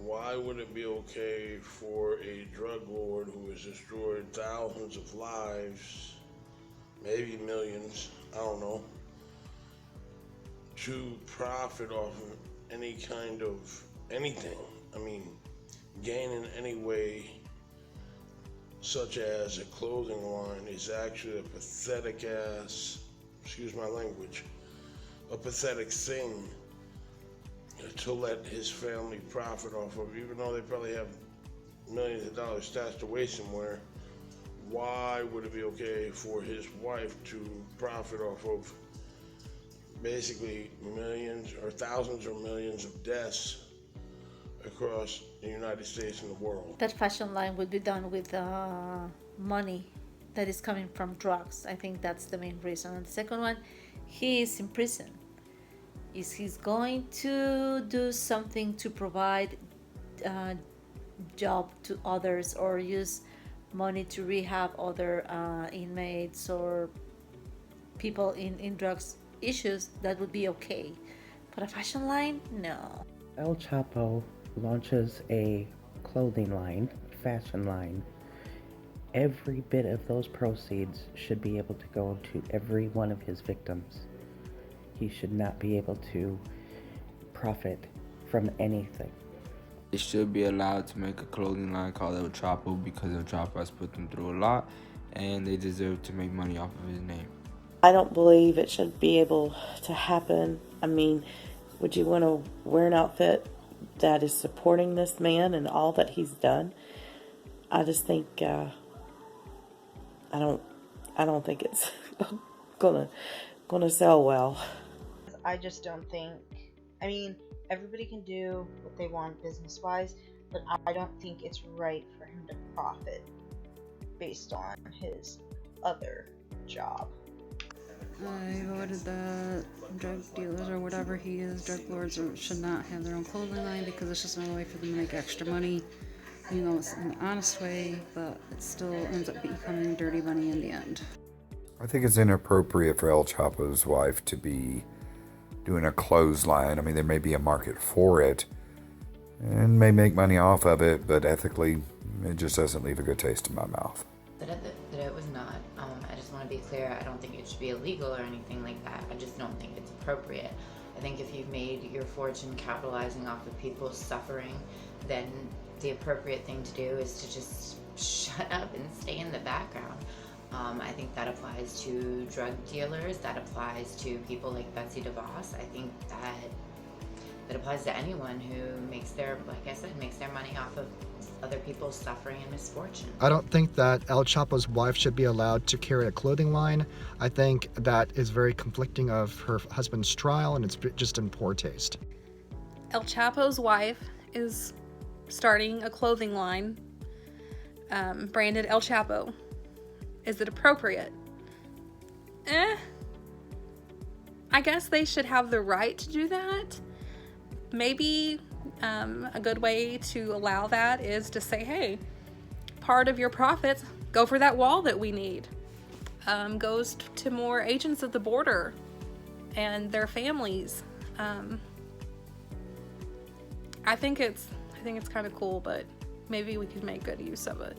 why would it be okay for a drug lord who has destroyed thousands of lives, maybe millions, I don't know, to profit off of any kind of anything? I mean, gain in any way, such as a clothing line, is actually a pathetic ass, excuse my language, a pathetic thing to let his family profit off of, even though they probably have millions of dollars stashed away somewhere. Why would it be okay for his wife to profit off of basically millions or thousands or millions of deaths across the United States and the world? That fashion line would be done with money that is coming from drugs. I think that's the main reason. And the second one, he is in prison. Is he's going to do something to provide job to others or use money to rehab other inmates or people in drugs issues, that would be okay. But a fashion line, no. El Chapo launches a clothing line, fashion line. Every bit of those proceeds should be able to go to every one of his victims. He should not be able to profit from anything. They should be allowed to make a clothing line called El Chapo because El Chapo has put them through a lot and they deserve to make money off of his name. I don't believe it should be able to happen. I mean, would you want to wear an outfit that is supporting this man and all that he's done? I just think I don't think it's gonna sell well. I just don't think, I mean, everybody can do what they want business-wise, but I don't think it's right for him to profit based on his other job. I voted that drug dealers or whatever he is, drug lords, should not have their own clothing line because it's just another way for them to make extra money. You know, it's an honest way, but it still ends up becoming dirty money in the end. I think it's inappropriate for El Chapo's wife to be doing a clothesline. I mean, there may be a market for it and may make money off of it, but ethically, it just doesn't leave a good taste in my mouth. That it was not. I just want to be clear, I don't think it should be illegal or anything like that. I just don't think it's appropriate. I think if you've made your fortune capitalizing off of people's suffering, then the appropriate thing to do is to just shut up and stay in the background. I think that applies to drug dealers, that applies to people like Betsy DeVos. I think that applies to anyone who makes their, like I said, makes their money off of other people's suffering and misfortune. I don't think that El Chapo's wife should be allowed to carry a clothing line. I think that is very conflicting of her husband's trial, and it's just in poor taste. El Chapo's wife is starting a clothing line branded El Chapo. Is it appropriate? I guess they should have the right to do that. Maybe a good way to allow that is to say, hey, part of your profits go for that wall that we need. Goes to more agents at the border and their families. I think it's kind of cool, but maybe we could make good use of it.